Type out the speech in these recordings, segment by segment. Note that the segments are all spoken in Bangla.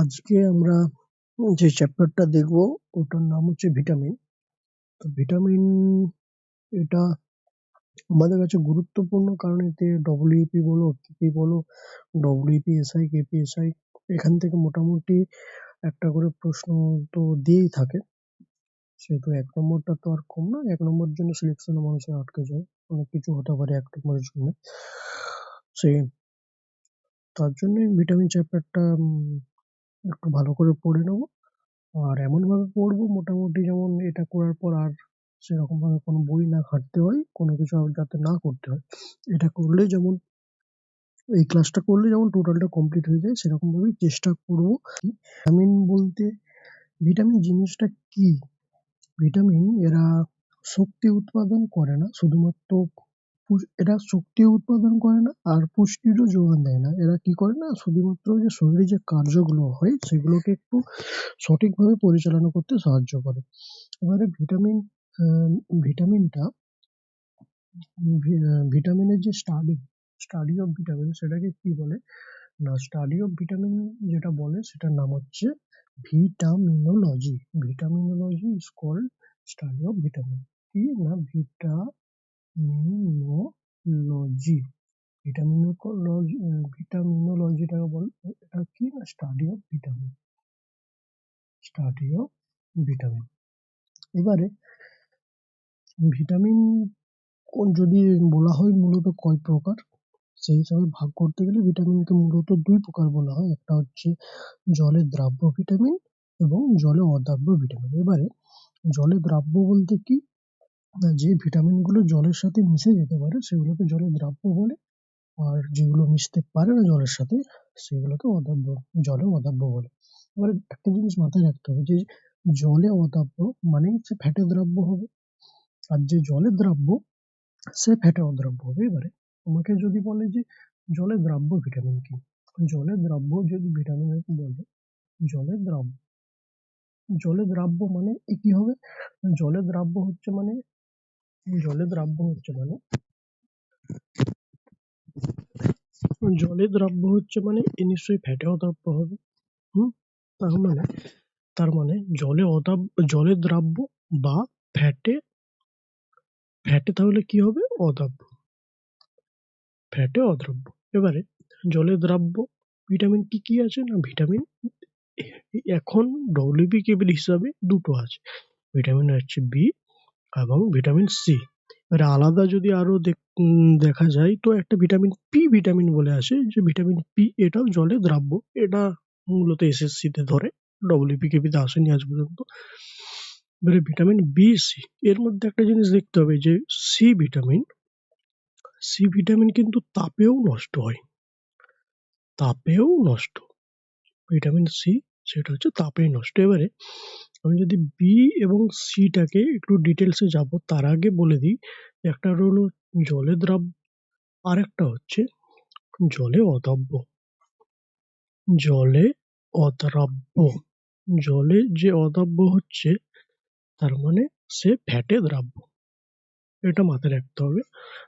আজকে আমরা যে চ্যাপ্টারটা দেখবো ওটার নাম হচ্ছে ভিটামিন। তো ভিটামিন এটা আমাদের কাছে গুরুত্বপূর্ণ, কারণ এতে ডব্লিউপি বলো, কেপি বলো, ডব্লিউপি এসআই, কেপি এসআই, এখান থেকে মোটামুটি একটা করে প্রশ্ন তো দিয়েই থাকে। সেহেতু ১ নম্বরটা তো আর কম না, ১ নম্বরের জন্য সিলেকশনে মানুষের আটকে যায়, অনেক কিছু হতে পারে ১ নম্বরের জন্য। তার জন্যই ভিটামিন চ্যাপ্টারটা একটু ভালো করে পড়ে নেবো। আর এমনভাবে পড়বো মোটামুটি যেমন এটা করার পর আর সেরকমভাবে কোনো বই না ঘাঁটতে হয়, কোনো কিছু আর যাতে না করতে হয়। এটা করলেই যেমন এই ক্লাসটা করলে যেমন টোটালটা কমপ্লিট হয়ে যায়, সেরকমভাবেই চেষ্টা করবো। ভিটামিন বলতে ভিটামিন জিনিসটা কি? ভিটামিন এরা শক্তি উৎপাদন করে না, শুধুমাত্র এরা শক্তি উৎপাদন করে না আর পুষ্টিরও যোগান দেয় না। এরা কি করে না, শুধুমাত্র যে শরীরে যে কার্যগুলো হয় সেগুলোকে একটু সঠিকভাবে পরিচালনা করতে সাহায্য করে। এবারে ভিটামিনটা ভিটামিনের যে স্টাডি অফ ভিটামিন সেটাকে কি বলে না, স্টাডি অফ ভিটামিন যেটা বলে সেটার নাম হচ্ছে vitaminology. Vitaminology is called study of vitamin. কি না, ভিটামিনোলজি। ভিটামিনোলজিটাকে বলে এটা কি না, study of vitamin. Study of vitamin. এবারে ভিটামিন যদি বলা হয় মূলত কয় প্রকার, সেই হিসাবে ভাগ করতে গেলে ভিটামিনকে মূলত ২ প্রকার বলা হয়। একটা হচ্ছে জলে দ্রাব্য ভিটামিন এবং জলে অদ্রাব্য ভিটামিন। এবারে জলে দ্রাব্য বলতে কি না, যে ভিটামিনগুলো জলের সাথে মিশে যেতে পারে সেগুলোকে জলে দ্রাব্য বলে, আর যেগুলো মিশতে পারে না জলের সাথে সেগুলোকে জলে অদাব্য বলে। এবারে একটা জিনিস মাথায় রাখতে হবে যে জলে অদাব্য মানেই হচ্ছে ফ্যাটে দ্রাব্য হবে, আর যে জলে দ্রাব্য সে ফ্যাটে অদ্রাব্য হবে। এবারে তোমাকে যদি বলে যে জলে দ্রাব্য ভিটামিন কি, জলে দ্রাব্য যদি ভিটামিন বলে জলে দ্রাব্য জলে দ্রাব্য মানে কি হবে, জলে দ্রাব্য হচ্ছে মানে জলে দ্রাব্য হচ্ছে মানে জলে দ্রাব্য হচ্ছে মানে এ নিশ্চয়ই ফ্যাটে অদ্রাব্য হবে। হুম তার মানে জলে দ্রাব্য বা ফ্যাটে ফ্যাটে তাহলে কি হবে, অদ্রাব্য, ফ্যাটে অদ্রাব্য। এবারে জলে দ্রাব্য ভিটামিন কি কি আছে না, ভিটামিন এখন ডব্লিউবি কেবিল হিসাবে দুটো আছে, ভিটামিন হচ্ছে বি এবং ভিটামিন সি। এবারে আলাদা যদি আরো দেখা যায় তো একটা ভিটামিন পি ভিটামিন বলে আসে, যে ভিটামিন পি এটাও জলে দ্রাব্য। এটা মূলত এসএসসি তে ধরে, ডব্লিউবি কেবিতে আসেনি আজ পর্যন্ত। এবারে ভিটামিন বি সি, এর মধ্যে একটা জিনিস দেখতে হবে যে সি ভিটামিন কিন্তু তাপেও নষ্ট হয়, তাপেও নষ্ট। ভিটামিন সি সেটা হচ্ছে তাপেই নষ্ট। এবারে আমি যদি বি এবং সিটাকে একটু ডিটেলসে যাব, তার আগে বলে দিই একটা হলো জলে দ্রাব্য আর একটা হচ্ছে জলে অদাব্য। জলে অদ্রাব্য, জলে যে অদাব্য হচ্ছে তার মানে সে ফ্যাটে দ্রাব্য, এটা মাথায় রাখতে হবে।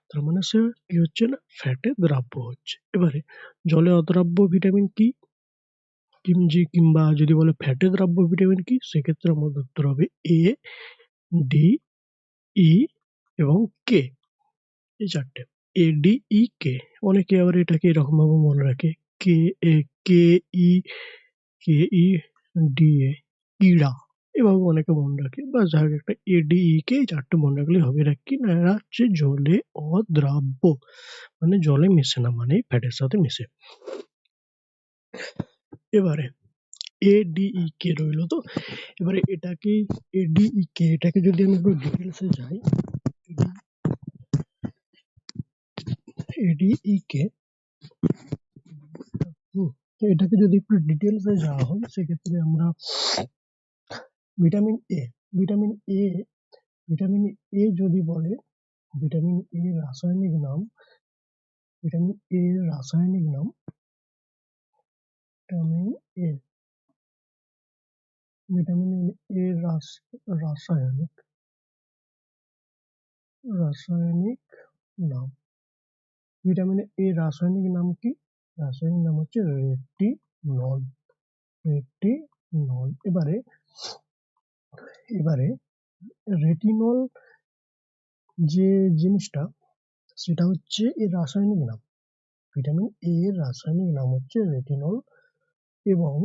তার মানে সে কি হচ্ছে না, ফ্যাটে দ্রাব্য হচ্ছে। এবারে জলে অদ্রাব্য ভিটামিন কি, কিংবা যদি বলে ফ্যাটে দ্রাব্য ভিটামিন কি, সেক্ষেত্রে আমাদের উত্তর হবে এ, ডি, ই এবং কে, এই চারটে, এ ডি ই কে। অনেকে আবার এটাকে এরকম ভাবে মনে রাখে কে এ কে ই কে ই ডি এ, ইড়া, এভাবে অনেকে মনে রাখে। বা যাই হোক, একটা এ ডি ই কে এই চারটে মনে রাখলে হবে। এরা কি না, এরা হচ্ছে জলে অদ্রাব্য, মানে জলে মেশে না, মানে ফ্যাটের সাথে মেশে। এবারে এডিইকে রইল। তো এবারে এটাকে এডিইকে এটাকে যদি আমি একটু ডিটেলসে যাই, এডিইকে এটাকে যদি একটু ডিটেলসে যাওয়া হয় সেক্ষেত্রে আমরা vitamin A vitamin A vitamin A যদি বলে, ভিটামিন এ রাসায়নিক নাম, ভিটামিন এ রাসায়নিক নাম ভিটামিন এ ভিটামিন এ রাসায়নিক রাসায়নিক নাম, ভিটামিন এ রাসায়নিক নাম কি, রাসায়নিক নাম হচ্ছে রেটিনল। রেটিনল। এবারে রেটিনল যে জিনিসটা, সেটা হচ্ছে এর রাসায়নিক নাম। ভিটামিন এ এর রাসায়নিক নাম হচ্ছে রেটিনল, এবং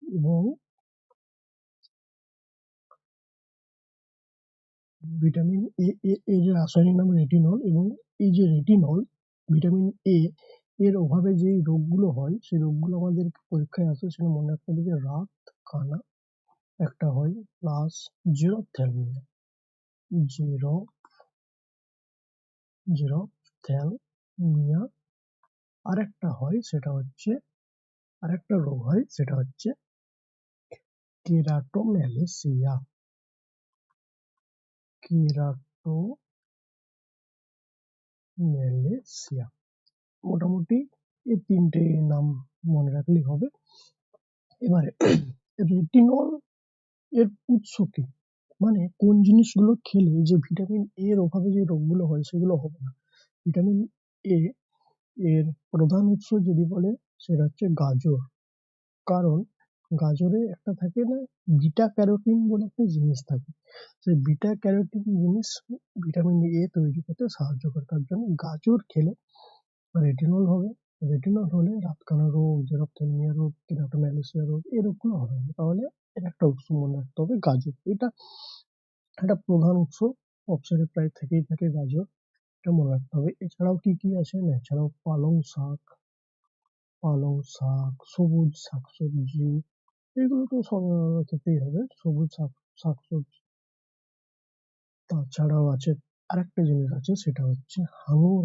এবং ভিটামিন এর রাসায়নিক নাম রেটিনল, এবং এই যে রেটিনল, ভিটামিন এ এর অভাবে যে রোগগুলো হয়, সেই রোগগুলো আমাদের পরীক্ষায় আসে, সেটা মনে রাখতে হবে যে রাত কানা একটা হয়, প্লাস জেরপ্থ্যালমিয়া। Zero xerophthalmia. আরেকটা রোগ হয়, সেটা হচ্ছে কেরাটোম্যালেসিয়া। কেরাটোম্যালেসিয়া। মোটামুটি এই তিনটে নাম মনে রাখলেই হবে। এবারে রেটিনল এর উৎস কি, মানে কোন জিনিসগুলো খেলে যে ভিটামিন এ এর অভাবে যে রোগগুলো হয় সেগুলো হবে না। ভিটামিন এ এর প্রধান উৎস যদি বলে, সেটা হচ্ছে গাজর। কারণ গাজরে একটা থাকে না, বিটা ক্যারোটিন বলে একটা জিনিস থাকে। সেই বিটা ক্যারোটিন জিনিস ভিটামিন এ তৈরি করতে সাহায্য করে। তার জন্য গাজর খেলে রেটিনল হবে। রেটিনল হলে রাতকানা রোগ, জেরপ্থ্যালমিয়া রোগ, কেরাটোম্যালেসিয়া রোগ, এই রোগগুলো হবে না। তাহলে এর একটা উৎস মনে রাখতে হবে, গাজর। এটা একটা প্রধান উৎস, অপশনে প্রায় থেকেই থাকে গাজর, এটা মনে রাখতে হবে। এছাড়াও কি কি আছে না, এছাড়াও পালং শাক, সবুজ শাকসবজি, এগুলো তো সব খেতেই হবে, সবুজ শাকসবজি। তাছাড়াও আছে আরেকটা জিনিস আছে, সেটা হচ্ছে হাঙর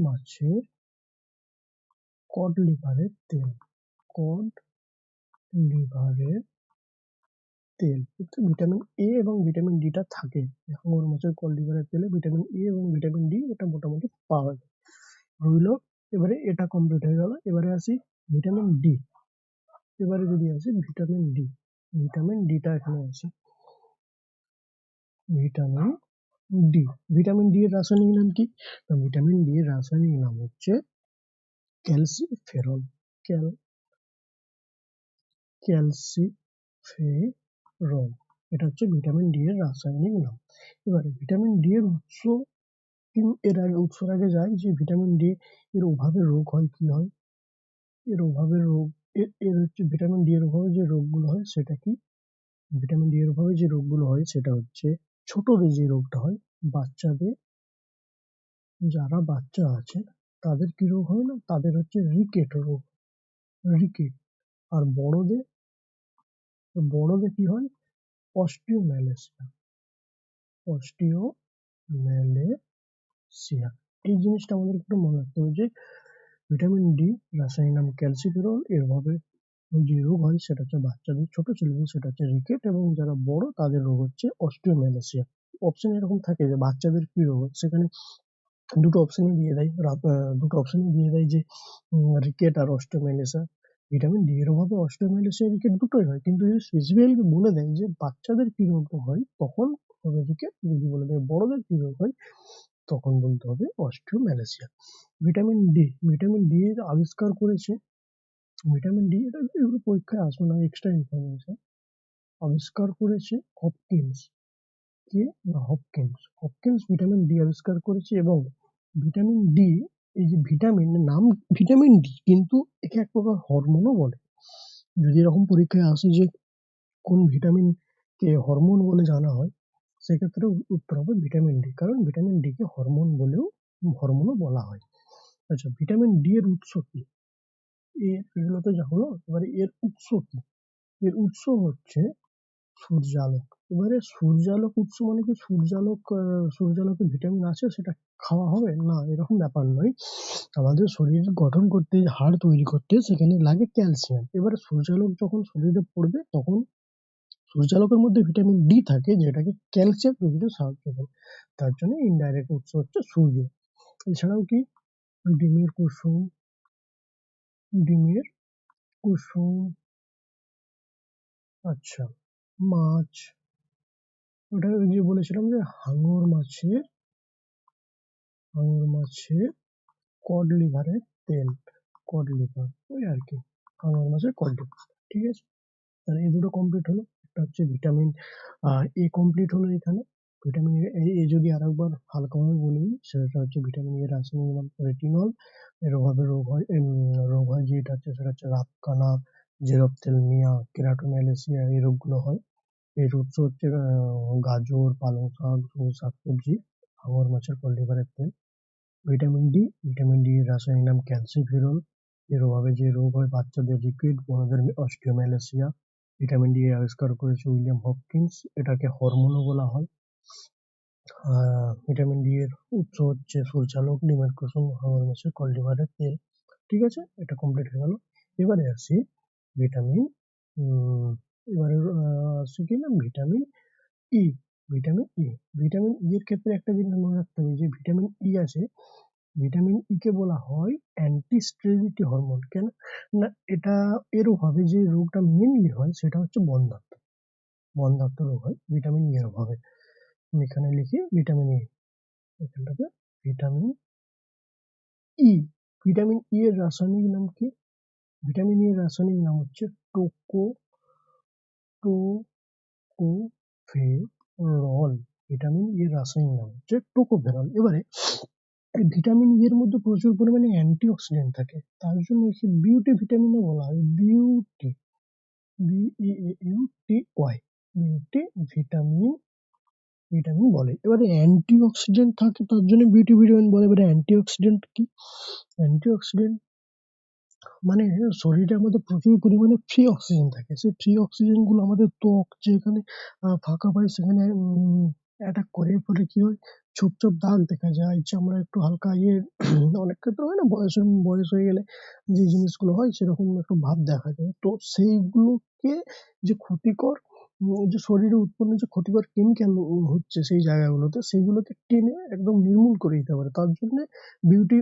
মাছের কড লিভারের তেল। কড লিভারের তেল, এতে ভিটামিন এ এবং ভিটামিন ডি টা থাকে। হাঙর মাছের কড লিভারের তেলে ভিটামিন এ এবং ভিটামিন ডি এটা মোটামুটি পাওয়া যায়। রইলো, এবারে এটা কমপ্লিট হয়ে গেল। এবারে আসি ভিটামিন ডি। এবারে যদি আসি ভিটামিন ডিটা এখানে আছে। ভিটামিন ভিটামিন ডি এর রাসায়নিক নাম কি? ভিটামিন ডি এর রাসায়নিক নাম হচ্ছে ক্যালসিফেরল। ক্যালসিফেরল, এটা হচ্ছে ভিটামিন ডি এর রাসায়নিক নাম। এবারে ভিটামিন ডি এর উৎসের আগে যাই, যে ভিটামিন ডি এর অভাবে রোগ হয়, কি হয় এর অভাবে রোগ। এর হচ্ছে ভিটামিন ডি এর অভাবে যে রোগগুলো হয় সেটা কি? ভিটামিন ডি এর অভাবে যে রোগগুলো হয় সেটা হচ্ছে, ছোটদের যে রোগটা হয়, বাচ্চাদের, যারা বাচ্চা আছে তাদের কি রোগ হয় না, তাদের হচ্ছে রিকেট। আর বড়দের কি হয়? অস্টিওম্যালেসিয়া। এই জিনিসটা আমাদের একটু মনে রাখতে হবে, যে ভিটামিন ডি রাসায়নিক নাম ক্যালসিফেরল, এর অভাবে যে রোগ হয় সেটা হচ্ছে বাচ্চাদের, ছোট ছেলেদের সেটা হচ্ছে রিকেট, এবং যারা বড় তাদের রোগ হচ্ছে অস্টিওম্যালেসিয়া। অপশন এরকম থাকে যে বাচ্চাদের কি রোগ হয়, সেখানে দুটো অপশনই দিয়ে দেয়, যে রিকেট আর অস্টিওম্যালেসিয়া। ভিটামিন ডি এর অভাবে অস্টিওম্যালেসিয়া, রিকেট দুটোই হয়, কিন্তু যদি স্পেসিফিক্যালি বলে দেয় যে বাচ্চাদের কি রোগ হয়, তখন হবে রিকেট। যদি বলে দেয় বড়দের কি রোগ হয়, তখন বলতে হবে অস্টিওম্যালেসিয়া। ভিটামিন ডি এর আবিষ্কার করেছে, ভিটামিন ডি এটা এগুলো পরীক্ষায় আসবে না, এক্সট্রা ইনফরমেশন। আবিষ্কার করেছে হপকিন্স। কে? না, হপকিন্স ভিটামিন ডি আবিষ্কার করেছে। এবং ভিটামিন ডি, এই যে ভিটামিনের নাম ভিটামিন ডি, কিন্তু একে এক প্রকার হরমোনও বলে। যদি এরকম পরীক্ষায় আসে যে কোন ভিটামিন কে হরমোন বলে জানা হয়, সেক্ষেত্রে উত্তর হবে ভিটামিন ডি, কারণ ভিটামিন ডি কে হরমোনও বলা হয়। আচ্ছা, ভিটামিন ডি এর উৎস কি? এগুলো তো জানলো, এবারে এর উৎস কি? এর উৎস হচ্ছে সূর্যালোক। এবারে সূর্যালোক উৎস মানে কি, সূর্যালোকে ভিটামিন আছে সেটা খাওয়া হবে না, এরকম ব্যাপার নয়। আমাদের শরীর গঠন করতে, হাড় তৈরি করতে সেখানে লাগে ক্যালসিয়াম। এবারে সূর্যালোক যখন শরীরে পড়বে, তখন সূর্যালোকের মধ্যে ভিটামিন ডি থাকে, যেটাকে ক্যালসিয়াম তৈরিতে সাহায্য করে। তার জন্য ইনডাইরেক্ট উৎস হচ্ছে সূর্য। এছাড়াও কি, ডিমের কুসুম ডিমের কুসুম আচ্ছা, মাছ, ওটা ওই যে বলেছিলাম যে হাঙর মাছের কড লিভারের তেল। কড লিভার, ওই আর কি হাঙর মাছের কড লিভার। ঠিক আছে, তাহলে এই দুটো কমপ্লিট হলো। একটা হচ্ছে ভিটামিন এ কমপ্লিট হলো এখানে। ভিটামিন এ যদি আরেকবার হালকাভাবে বলে দিই, সেটা হচ্ছে ভিটামিন এর রাসায়নিক নাম রেটিনল। এর অভাবে রোগ হয় যেটা হচ্ছে সেটা হচ্ছে রাতকানা, জেরপ্থ্যালমিয়া, কেরাটোম্যালেসিয়া, এই রোগগুলো হয়। এর উৎস হচ্ছে গাজর, পালং শাক, সবুজ শাকসবজি, হাঙর মাছের কড লিভারের তেল। ভিটামিন ডি এর রাসায়নিক নাম ক্যালসিফেরল। এর অভাবে যে রোগ হয় বাচ্চাদের রিকেট, বড়দের অস্টিওম্যালাসিয়া। ভিটামিন ডি আবিষ্কার করেছে উইলিয়াম হপকিন্স, এটাকে হরমোনও বলা হয়। ভিটামিন ডি এর উৎস হচ্ছে সূর্যালোক, ডিমের কুসুম, হাঙর মাছের কড লিভারের তেল। ঠিক আছে, এটা কমপ্লিট হয়ে গেল। এবারে আসি ভিটামিন এবারে আসি কি না vitamin E. Vitamin E, vitamin E এর ক্ষেত্রে একটা জিনিস মনে রাখতে হবে, যে ভিটামিন ই আছে, ভিটামিন ই কে বলা হয় অ্যান্টি স্টেরিলিটি হরমোন। কেন না, এটা এর অভাবে যে রোগটা মেনলি হয় সেটা হচ্ছে বন্ধ্যাত্ব। বন্ধ্যাত্ব রোগ হয় ভিটামিন ই এর অভাবে। আমি এখানে লিখি ভিটামিন ই, এখানটাতে ভিটামিন ই। ভিটামিন ই এর রাসায়নিক নাম কি? ভিটামিন ই এর রাসায়নিক নাম হচ্ছে টোকোফেরল। ভিটামিন ই এর রাসায়নিক নাম হচ্ছে টোকোফেরল। এবারে এই ভিটামিন ই এর মধ্যে প্রচুর পরিমাণে অ্যান্টিঅক্সিডেন্ট থাকে, তার জন্য একে বিউটি ভিটামিনও বলা হয়। বিউটি, বিইউটিওয়াই, বিউটি ভিটামিন, ভিটামিন বলে। এবারে অ্যান্টিঅক্সিডেন্ট থাকে তার জন্য বিউটি ভিটামিন বলে। এবারে অ্যান্টিঅক্সিডেন্ট কি? অ্যান্টিঅক্সিডেন্ট মানে শরীরের মধ্যে প্রচুর পরিমাণে ফ্রি অক্সিজেন থাকে। সেই ফ্রি অক্সিজেন গুলো আমাদের ত্বক যেখানে ফাঁকা পায় সেখানে অ্যাটাক করে। এর ফলে কি হয়? ছোপ ছোপ দাগ দেখা যায়, চামড়া একটু হালকা অনেক ক্ষেত্রে হয় না, বয়স হয়ে গেলে যে জিনিসগুলো হয় সেরকম একটু ভাব দেখা যায়। তো সেইগুলোকে যে ক্ষতিকর, যে শরীরে উৎপন্ন যে ক্ষতিকর কেমিক্যাল হচ্ছে সেই জায়গাগুলোতে, সেইগুলোকে টেনে একদম নির্মূল করে দিতে পারে। তার জন্য বিউটি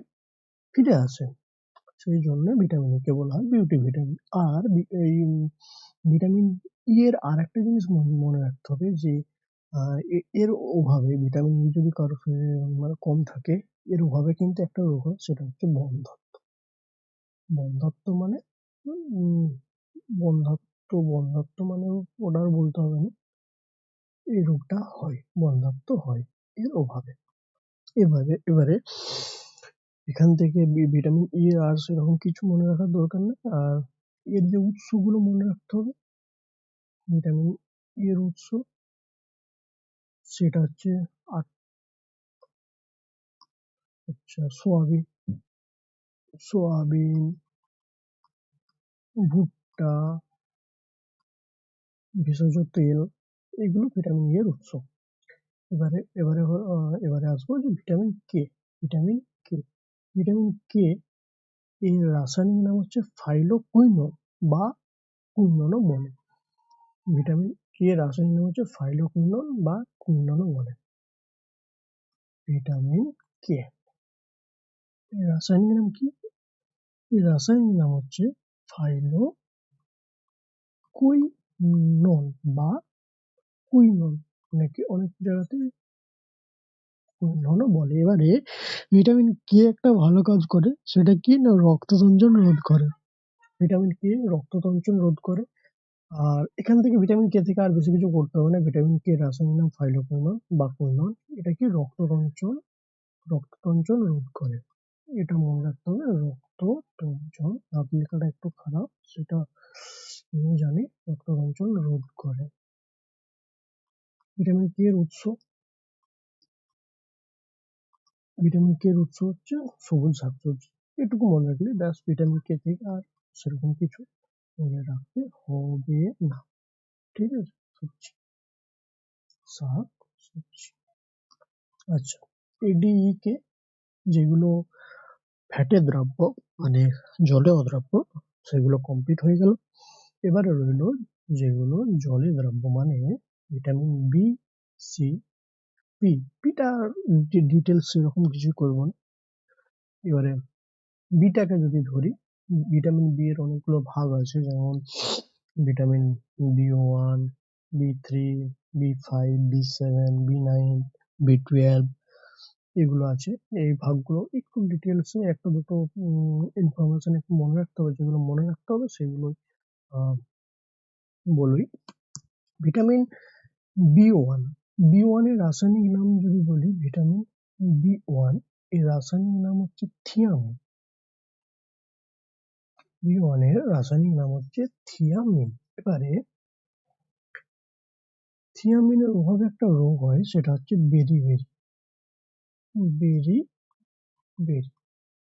ফিরে আসে। সেই জন্য ভিটামিন ই কে বলা হয় বিউটি ভিটামিন। আর এই ভিটামিন ই এর আরেকটা জিনিস মনে রাখতে হবে, যে এর অভাবে ভিটামিন ই যদি কারো শরীরে মানে কম থাকে, এর অভাবে কিন্তু একটা রোগ হয়, সেটা হচ্ছে বন্ধ্যাত্ব। বন্ধ্যাত্ব মানে উম, বন্ধ্যাত্ব মানে ওটা আর বলতে হবে না। এই রোগটা হয়, বন্ধ্যাত্ব হয় এর অভাবে। এবারে এখান থেকে ভিটামিন ই আর সেরকম কিছু মনে রাখার দরকার নেই। আর এর যে উৎসগুলো মনে রাখতে হবে, ভিটামিন ই এর উৎস সেটা হচ্ছে আচ্ছা সোয়াবিন, ভুট্টা, ভেষজ তেল, এগুলো ভিটামিন ই এর উৎস। এবারে আসবো যে vitamin K. Vitamin K, vitamin K এর রাসায়নিক নাম হচ্ছে ফাইলোকুইনন বা কুইননও বলে। ভিটামিন কে এর রাসায়নিক নাম হচ্ছে ফাইলোকুইনন বা কুইননও বলে। ভিটামিন কে এর রাসায়নিক নাম কি? এর রাসায়নিক নাম হচ্ছে ফাইলোকুইনন বা কুইনন, অনেক জায়গাতে কুইননও বলে। এবারে ভিটামিন কে একটা ভালো কাজ করে, সেটা কি না রক্ত সঞ্চালন রোধ করে। ভিটামিন কে রক্ত সঞ্চালন রোধ করে। আর এখান থেকে ভিটামিন কে থেকে আর বেশি কিছু করতে হবে না। ভিটামিন কে রাসায়নিক নাম ফাইলোকুইনন বা কুইনন। এটা কি রক্ত সঞ্চালন রোধ করে। এটা মনে রাখতে হবে, রক্ত সঞ্চালন। হাত লেখাটা একটু খারাপ, সেটা আমি জানি। রক্ত সঞ্চালন রোধ করে। ভিটামিন কে এর উৎস, ভিটামিন কে এর উৎস হচ্ছে সবুজ শাকসবজি। এটুকু মনে রাখলে ব্যাস, ভিটামিন কে থেকে আর সেরকম কিছু মনে রাখতে হবে না। ঠিক আছে, সবজি, শাক সবজি। আচ্ছা, এডিই কে, যেগুলো ফ্যাটের দ্রব্য মানে জলে অদ্রাব্য, সেগুলো কমপ্লিট হয়ে গেল। এবারে রইল যেগুলো জলে দ্রাব্য মানে ভিটামিন বি, সি, পি। পিটা ডিটেলস সেরকম কিছু করবো না। এবারে বিটাকে যদি ধরি, ভিটামিন বি এর অনেকগুলো ভাগ আছে, যেমন ভিটামিন বি1, বি3, বি5, বি7, বি9, বি12। এগুলো আছে। এই ভাগগুলো একটু ডিটেলসে একটা দুটো ইনফরমেশন একটু মনে রাখতে হবে, যেগুলো মনে রাখতে হবে সেগুলোই বলি। Vitamin B one, B one এর রাসায়নিক নাম যদি বলি, ভিটামিন বি ওয়ান এর রাসায়নিক নাম হচ্ছে থিয়ামিন। বি ওয়ান এর রাসায়নিক নাম হচ্ছে থিয়ামিন। এবারে থিয়ামিনের অভাবে একটা রোগ হয়, সেটা হচ্ছে beri beri beri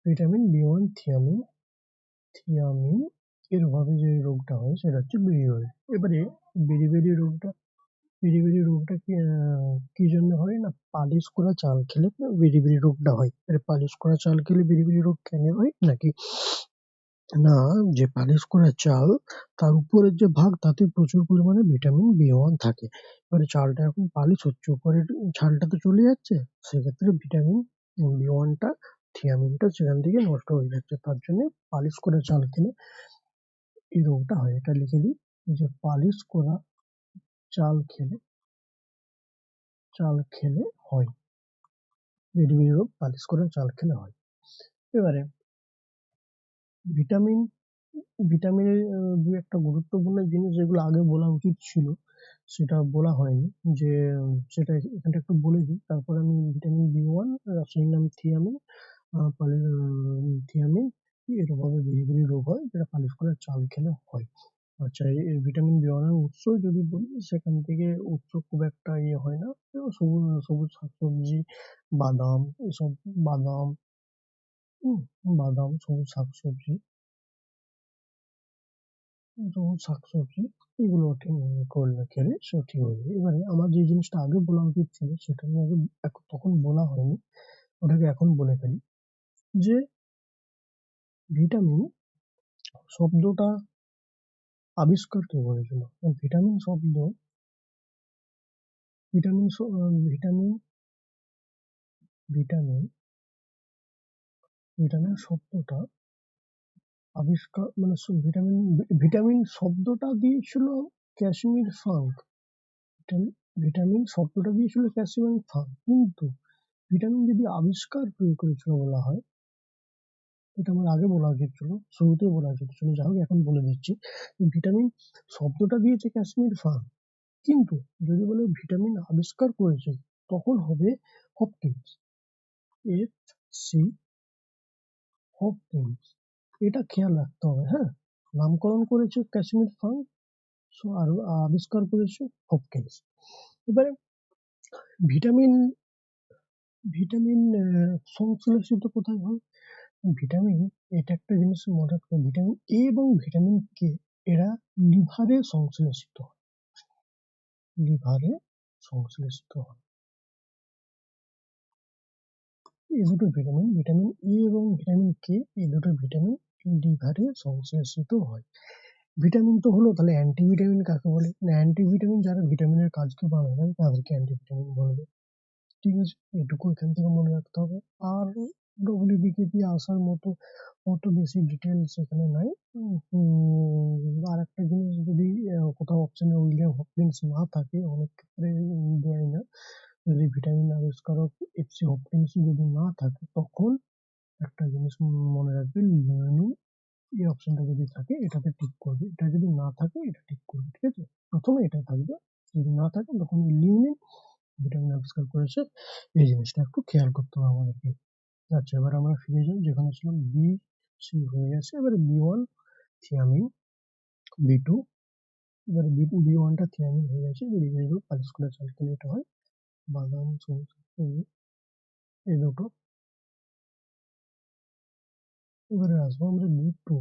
vitamin B one thiamine thiamine এর অভাবে যে রোগটা হয় সেটা হচ্ছে বেরি। এবারে বেরি রোগটা কি জন্য হয় না, পালিশ করা চাল খেলে বেরি রোগটা হয়। এবারে পালিশ করা চাল খেলে বেরি রোগ কেন হয় নাকি না, যে পালিশ করা চাল তার উপরের যে ভাগ তাতে প্রচুর পরিমাণে ভিটামিন বি ওয়ান থাকে। এবারে চালটা এখন পালিশ হচ্ছে, উপরের ছালটা তো চলে যাচ্ছে, সেক্ষেত্রে ভিটামিন বি ওয়ানটা থিয়ামিনটা সেখান থেকে নষ্ট হয়ে যাচ্ছে। তার জন্য পালিশ করা চাল খেলে এই রোগটা হয়। এটা লিখে দিই যে পালিশ করা চাল খেলে হয় বেরি রোগ, পালিশ করা চাল খেলে হয়। এবারে ভিটামিন ভিটামিনের দু একটা গুরুত্বপূর্ণ জিনিস যেগুলো আগে বলা উচিত ছিল সেটা বলা হয়নি, যে সেটা এখানটা একটু বলে দিই, তারপরে আমি ভিটামিন বি ওয়ান রাসায়নিক নাম থিয়ামিন, থিয়ামিন এর অভাবে বেরি রোগ হয়, যেটা পালিশ করা চাল খেলে হয়। আচ্ছা, এই ভিটামিন বি ওয়ান এর উৎস যদি বলি, সেখান থেকে উৎস খুব একটা হয় না। সবুজ সবুজ শাকসবজি, বাদাম এসব, বাদাম হুম, বাদাম, সবুজ শাকসবজি এগুলো করলে খেলে সেটা ঠিক হয়ে যাবে। এবারে আমার যে জিনিসটা আগে বলা উচিত ছিল সেটা আমি আগে তখন বলা হয়নি, ওটাকে এখন বলে ফেলি, যে ভিটামিন শব্দটা আবিষ্কার কে করেছিল? ভিটামিন শব্দ ভিটামিন শ- আহ, ভিটামিন ভিটামিন ভিটামিন শব্দটা আবিষ্কার মানে ভিটামিন ভিটামিন শব্দটা দিয়েছিল ক্যাশমির ফাঙ্ক। ভিটামিন ভিটামিন শব্দটা দিয়েছিল ক্যাশমির ফাঙ্ক, কিন্তু ভিটামিন যদি আবিষ্কার কে করেছিল বলা হয়, এটা আমার আগে বলা উচিত ছিল, শুরুতেই বলা উচিত ছিল, যাই হোক এখন বলে দিচ্ছি। ভিটামিন শব্দটা দিয়েছে কাশ্মীর ফান, কিন্তু যদি বলে ভিটামিন আবিষ্কার করেছে, তখন হবে হপকিন্স, এফ সি হপকিন্স। এটা খেয়াল রাখতে হবে, হ্যাঁ। নামকরণ করেছে কাশ্মীর ফান, আর আবিষ্কার করেছে হপকিন্স। এবারে ভিটামিন ভিটামিন সংশ্লেষিত কোথায় হয়? ভিটামিন, এটা একটা জিনিস মনে রাখতে হবে, ভিটামিন এ এবং ভিটামিন কে এরা লিভারে সংশ্লেষিত হয়। লিভারে সংশ্লেষিত হয় এই দুটো ভিটামিন, ভিটামিন এ এবং ভিটামিন কে, এই দুটো ভিটামিন লিভারে সংশ্লেষিত হয়। ভিটামিন তো হলো, তাহলে অ্যান্টিভিটামিন কাকে বলে? না, অ্যান্টিভিটামিন যারা ভিটামিনের কাজকে বাড়ায় না তাদেরকে অ্যান্টিভিটামিন বলবে। ঠিক আছে, এটুকু এখান থেকে মনে রাখতে হবে। আর ডব্লিউবিকেপি আসার মতো অত বেশি ডিটেলস এখানে নাই। আর একটা জিনিস, যদি কোথাও অপশনে উইলিয়াম হপকিন্স না থাকে, অনেক ক্ষেত্রে দেয় না, যদি ভিটামিন আবিষ্কারক এফ সি হপকিন্স যদি না থাকে, তখন একটা জিনিস মনে রাখবে, লিওনিন এই অপশনটা যদি থাকে এটাতে টিক করবে, এটা যদি না থাকে এটা টিক করবে। ঠিক আছে, প্রথমে এটা থাকবে, যদি না থাকে তখন লিওনিন ভিটামিন আবিষ্কার করেছে, এই জিনিসটা একটু খেয়াল করতে হবে আমাদেরকে। আচ্ছা, এবার আমরা ফিরে যাই যেখানে ছিলাম। বি সি হয়ে গেছে, এবারে B one thiamine, B two, এবারে বি ওয়ানটা থিয়ামিন হয়ে গেছে, বেরিয়ে পালিশ করে চাল খেলে এটা হয়। বাদাম, সবুজ শাকসবজি এই দুটো। এবারে আসবো আমরা বি টু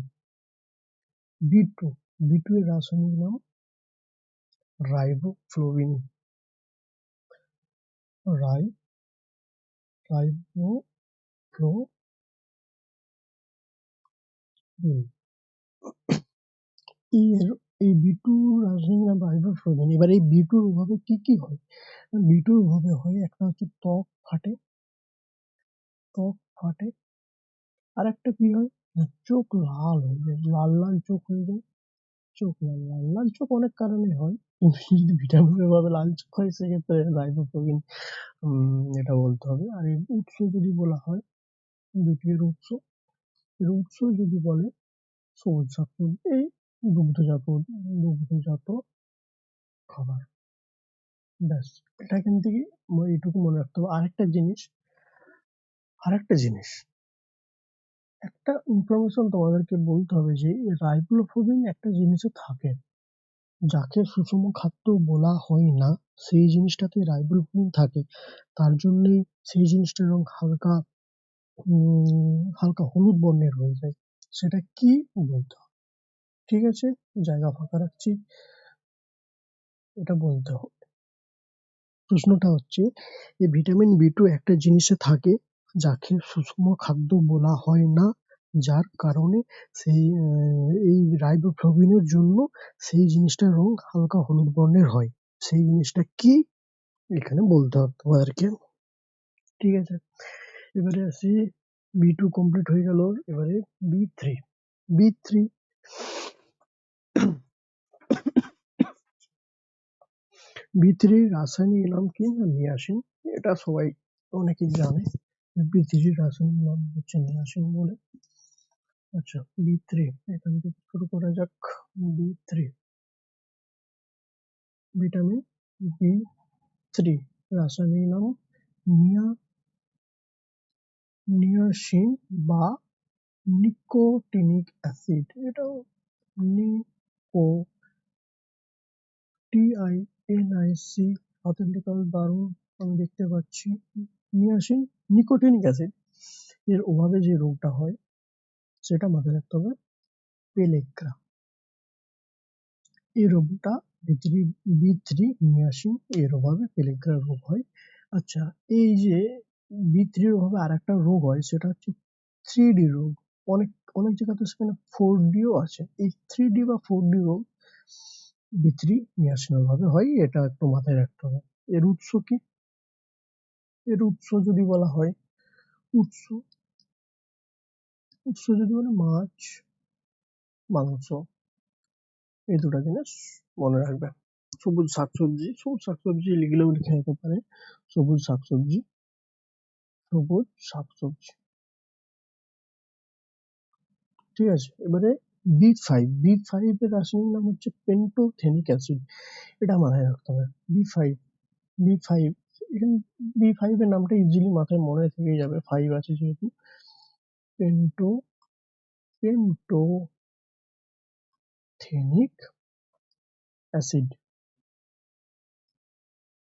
বি টু এর রাসায়নিক নাম রাইবোফ্লোভিন। রাই রাইবোফ্লোভিন। এর এই বি টু রাসায়নিক নাম রাইবোফ্লোভিন। এবার এই বি টুর অভাবে কি কি হয়? বি টুর অভাবে হয়, একটা হচ্ছে ত্বক ফাটে। আর একটা কি হয় না, চোখ লাল হয়ে যায়, লাল লাল চোখ হয়ে যায়। চোখ লাল লাল লাল চোখ অনেক কারণে হয়। যদি ভিটামিনের ভাবে লালচে হয় সেক্ষেত্রে রাইবোফ্লাভিন এটা বলতে হবে। আর এর উৎস যদি বলা হয়, বিটের উৎস, এর উৎস যদি বলে সবুজ শাকসবজি, এই দুগ্ধজাত খাবার। ব্যাস, এটা এখান থেকে এইটুকু মনে রাখতে হবে। আরেকটা জিনিস, একটা ইনফরমেশন তোমাদেরকে বলতে হবে যে রাইবোফ্লাভিন একটা জিনিসে থাকে, যাকে সুষম খাদ্য বলা হয় না সেই জিনিসটাতে রাইবোফ্লাভিন থাকে, তার জন্যই সেই জিনিসটার রং হালকা হলুদ বর্ণের হয়ে যায়। সেটা কি বলতে হবে। ঠিক আছে, জায়গা ফাঁকা রাখছি, এটা বলতে হবে। প্রশ্নটা হচ্ছে, এই ভিটামিন বি টু একটা জিনিসে থাকে যাকে সুষম খাদ্য বলা হয় না, যার কারণে এই রাইবোফ্লাভিনের জন্য সেই জিনিসটার রং হালকা হলুদ বর্ণের হয়। সেই জিনিসটা কি এখানে বলতে হবে তোমাদেরকে। ঠিক আছে, এবারে আসি, বি টু কমপ্লিট হয়ে গেল, এবারে বি3। বি3 বি3 রাসায়নিক নাম কি? নিয়াসিন। এটা সবাই অনেকেই জানে, বি3 রাসায়নিক নাম হচ্ছে নিয়াসিন বলে। আচ্ছা, বি3 এখান থেকে শুরু করা যাক। বি3, ভিটামিন বি3 রাসায়নিক নাম নিয়াসিন বা নিকোটিনিক অ্যাসিড। এটাও TINIC, হাতের লেখা দারুণ আমি দেখতে পাচ্ছি। নিয়াসিন, নিকোটিনিক অ্যাসিড, এর অভাবে যে রোগটা হয় সেটা মাথায় রাখতে হবে, পেলেগ্রা। এই রোগটা বি3 নিয়াসিন এর অভাবে পেলেগ্রা রোগ হয়। আচ্ছা, এই যে বি3 এর অভাবে আর একটা রোগ হয় সেটা হচ্ছে 3D রোগ। অনেক অনেক জায়গাতে সেখানে 4Dও আছে। এই 3D বা 4D রোগ বি3 নিয়াসিনের অভাবে হয়, এটা একটু মাথায় রাখতে হবে। এর উৎস কি? এর উৎস যদি বলা হয়, উৎস উৎস যদি বলে মাছ, মাংস, এই দুটো জিনিস মনে রাখবে। সবুজ শাকসবজি লিখলেও লিখে যেতে পারে, সবুজ শাকসবজি, সবুজ শাকসবজি। ঠিক আছে, এবারে বি5 এর রাসায়নিক নাম হচ্ছে পেন্টোথেনিক অ্যাসিড। এটা মাথায় রাখতে হবে। বি ফাইভ এখানে বি5 এর নামটা ইজিলি মাথায় মনে থেকে যাবে, 5 আছে যেহেতু। পেন্টো পেন্টোথেনিক অ্যাসিড,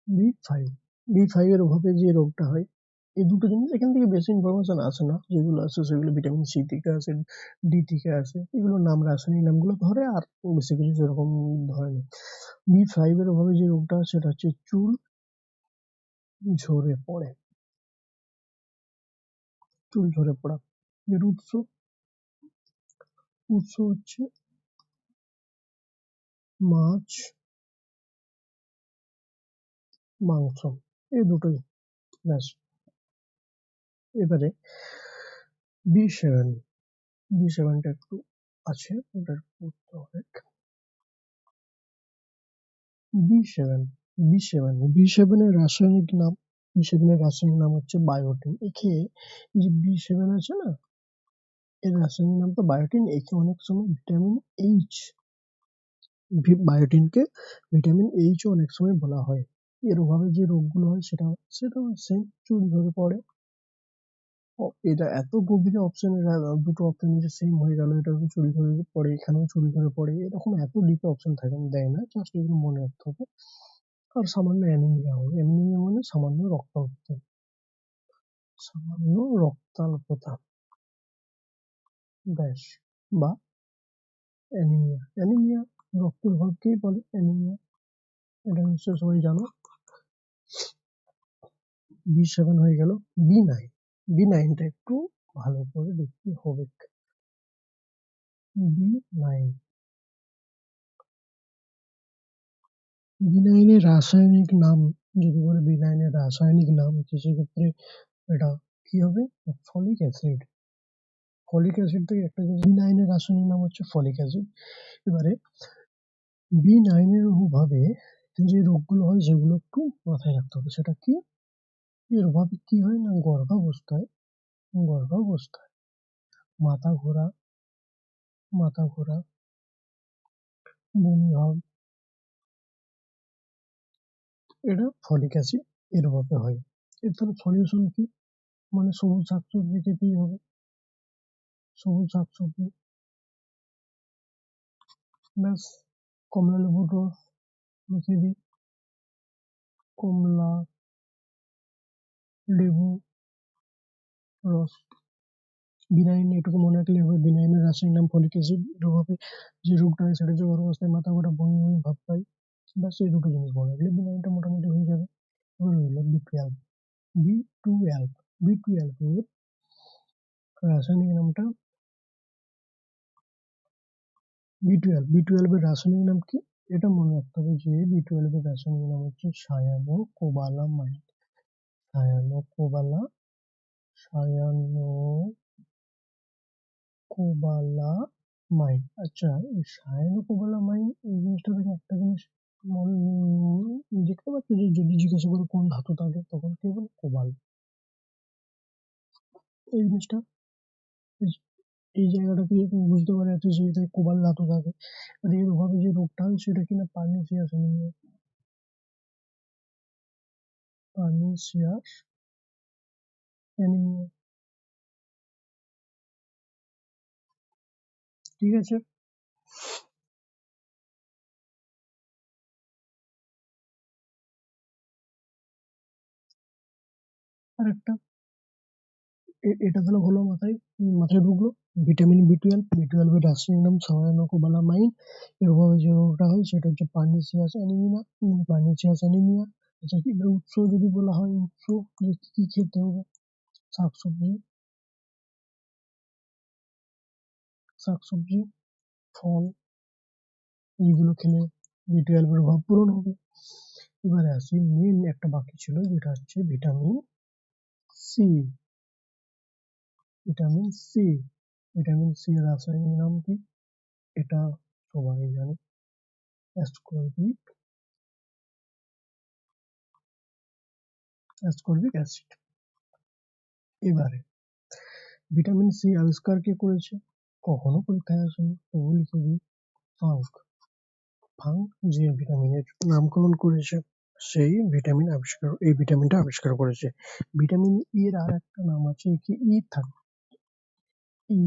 বি5। বি5 এর অভাবে যে রোগটা হয়, এই দুটো জিনিস এখান থেকে বেশি ইনফরমেশন আসে না, যেগুলো আসে সেগুলো ভিটামিন সি থেকে আসে, ডি থেকে আসে, এগুলো নাম রাসায়নিক নামগুলো ধরে, আর বেশি কিছু সেরকম ধরে না। বি5 এর অভাবে যে রোগটা হয় সেটা হচ্ছে চুল ঝরে পড়ে, চুল ঝরে পড়া। এর উৎস হচ্ছে মাছ, মাংস, এই দুটোই। ব্যাস, এবারে বি7। বি7টা একটু আছে, ওটার পড়তে হবে। বি7 বি7 এর রাসায়নিক নাম, হচ্ছে বায়োটিন। একে যে বি7 আছে না, এর রাসায়নিক নামটা বায়োটিন। একে অনেক সময় বায়োটিনকে ভিটামিন এইচ অনেক সময় বলা হয়। এর অভাবে যে রোগগুলো হয় সেটাও সেম, চুল ঝরে পড়ে। এটা এত গভীরে অপশন, দুটো অপশন যে সেম হয়ে গেল, এটা চুল ঝরে পড়ে, এখানেও চুল ঝরে পড়ে, এরকম এত ডিপে অপশন দেয় না, জাস্ট এগুলো মনে রাখতে হবে। আর সামান্য অ্যানিমিয়া হবে, অ্যানিমিয়া মানে সামান্য রক্তাল্পতা, ব্যাস। বা অ্যানিমিয়া রক্তের অভাবকেই বলে অ্যানিমিয়া, এটা নিশ্চয়ই সবাই জানো। বি7 হয়ে গেল। বি9টা একটু ভালো করে দেখতে হবে। বি9 বি9 এর রাসায়নিক নাম যদি বলে, বি9 এর রাসায়নিক নাম সেক্ষেত্রে এটা কি হবে? Folic acid. ফলিক অ্যাসিড থেকে একটা জিনিস, বি9 এর রাসায়নিক নাম হচ্ছে ফলিক অ্যাসিড। এবারে B9 এর অভাবে যে রোগগুলো হয় সেগুলো একটু মাথায় রাখতে হবে। সেটা কি? এর অভাবে কি হয় না, গর্ভাবস্থায় মাথা ঘোরা, বমি ভাব, এটা ফলিক অ্যাসিড এর অভাবে হয়। এর তাহলে সলিউশন কি? মানে সবুজ শাকসবজি খেতেই হবে। সবুজ শাকসবজি, ব্যাস। কমলা লেবুর রস মিশিয়ে দিই। কমলা লেবু রস। B9 এটুকু মনে রাখলেই হবে। B9 এর রাসায়নিক নাম ফলিক অ্যাসিড। এর অভাবে যে রোগটা হয় সেটা হচ্ছে গর্ভাবস্থায় মাথা ঘোরা, বমি বমি ভাব পাই। ব্যাস এই দুটো জিনিস মনে রাখলে B9 টা মোটামুটি হয়ে যাবে। এবার রইল B12। B12 B12 এর রাসায়নিক নামটা, B12 এর রাসায়নিক নাম কি? এটা মনে রাখতে হবে যে B12 এর রাসায়নিক নাম হচ্ছে সায়ানোকোবালামাইড। সায়ানোকোবালা সায়ানোকোবালামাইড। আচ্ছা, এই সায়ানোকোবালামাইড এই জিনিসটা থেকে একটা জিনিস দেখতে পাচ্ছি যে যদি জিজ্ঞাসা করে কোন ধাতু থাকে তখন কি বলে? কোবাল। এই জিনিসটা, এই এই জায়গাটা থেকে তুমি বুঝতে পারা যাচ্ছে যে এটায় কোবাল ধাতু থাকে। আর এর অভাবে যে রোগটা হয় সেটা কিনা পার্নিসিয়াস অ্যানিমিয়া। Pernicious anaemia. ঠিক আছে? আরেকটা, এটা তাহলে হলো মাথায় ঢুকলো। ভিটামিন B12 এর রাসায়নিক নাম সায়ানোকোবালামাইন। এর অভাবে যে রোগটা হয় সেটা হচ্ছে পার্নিসিয়াস অ্যানিমিয়া। আচ্ছা, এর উৎস যদি বলা হয়, উৎস যে কি কি খেতে হবে? শাকসবজি, শাকসবজি, ফল, এইগুলো খেলে B12 এর অভাব পূরণ হবে। এবারে আসি, মেন একটা বাকি ছিল যেটা হচ্ছে vitamin C. Vitamin C. Vitamin C এর রাসায়নিক নাম কি? এটা সবাই জানে, অ্যাসকর্বিক অ্যাসিড। এবারে ভিটামিন সি আবিষ্কার কে করেছে? কখনো পরীক্ষায় আসেনি, তবু লিখে দিই, ফাঙ্ক। ফাঙ্ক যে ভিটামিনের নামকরণ করেছে সেই এই ভিটামিনটা আবিষ্কার করেছে। ভিটামিন ই এর আর একটা নাম আছে, কি ই থাকে, ই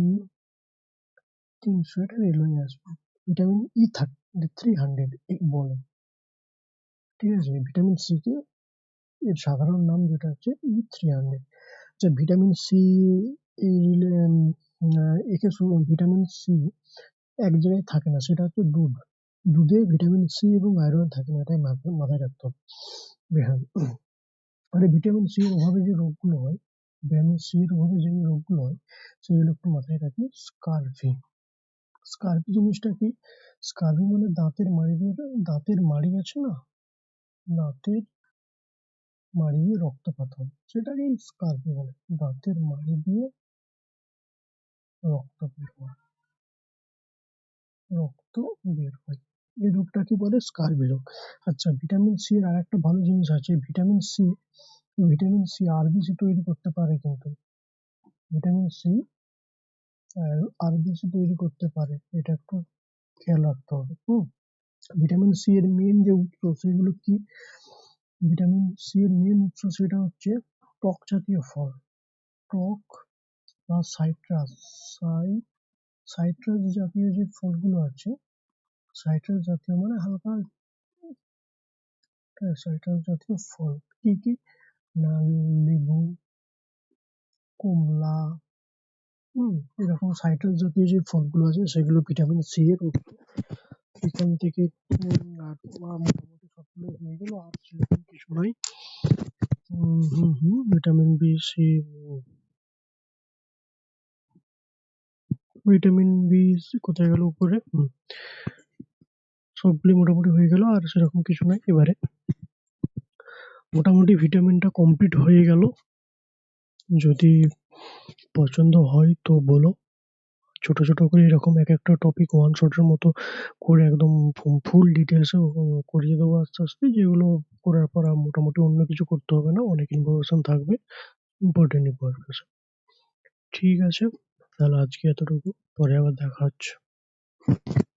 300, এটা রেলওয়ে আসবে। ভিটামিন ই 300 বলে। ঠিক আছে? ভিটামিন সি কে এর সাধারণ নাম যেটা হচ্ছে E300। আচ্ছা, ভিটামিন সি একে ভিটামিন সি এক জায়গায় থাকে না, সেটা হচ্ছে দুধ। দুধে ভিটামিন সি এবং আয়রন থাকে না, এটাই মাথায় রাখতে হবে। হ্যাঁ, মানে ভিটামিন সি এর অভাবে যে রোগগুলো হয়, ভিটামিন সি এর অভাবে যে রোগগুলো হয় সেগুলো একটু মাথায় রাখি। স্কারভি। স্কারভি জিনিসটা কি? স্কারভি মানে দাঁতের মাড়ি আছে না, দাঁতের মাড়ি দিয়ে রক্তপাত হয়, সেটাকেই স্কারভি বলে। দাঁতের মাড়ি দিয়ে রক্ত বের হয়, রক্ত বের হয়। এই রোগটাকে বলে স্কারভি রোগ। আচ্ছা, ভিটামিন সি এর আরেকটা ভালো জিনিস আছে, ভিটামিন সি আরবিসি তৈরি করতে পারে কিন্তু। ভিটামিন সি আরবিসি তৈরি করতে পারে, এটা একটু খেয়াল রাখতে হবে। ভিটামিন সি এর মেন যে উৎস সেগুলো কি? ভিটামিন সি এর মেন উৎস সেটা হচ্ছে টক জাতীয় ফল। টক বা সাইট্রাস। সাইট্রাস জাতীয় যে ফলগুলো আছে, সাইট্রাস জাতীয় মানে হালকা, সাইট্রাস জাতীয় ফল কি কি? না, লেবু, কমলা, এরকম সাইট্রাস জাতীয় যে ফলগুলো আছে সেগুলো ভিটামিন সি এর উৎস। এখান থেকে আর মোটামুটি সবগুলো হয়ে গেল, আর সেরকম কিছু নয়। Vitamin B C, vitamin B কোথায় গেল উপরে? সবগুলি মোটামুটি হয়ে গেল, আর সেরকম কিছু নাই। এবারে মোটামুটি ভিটামিনটা কমপ্লিট হয়ে গেল। যদি পছন্দ হয় তো বলো, ছোট, ছোট করে এরকম একেকটা টপিক ওয়ান শটের মতো করে একদম ফুল ডিটেইলস এ করিয়ে দেবো আস্তে, আস্তে। যেগুলো করার পর আর মোটামুটি অন্য কিছু করতে হবে না। অনেক ইনফরমেশন থাকবে। Important information. ঠিক আছে, তাহলে আজকে এতটুকু। পরে আবার দেখা হচ্ছে।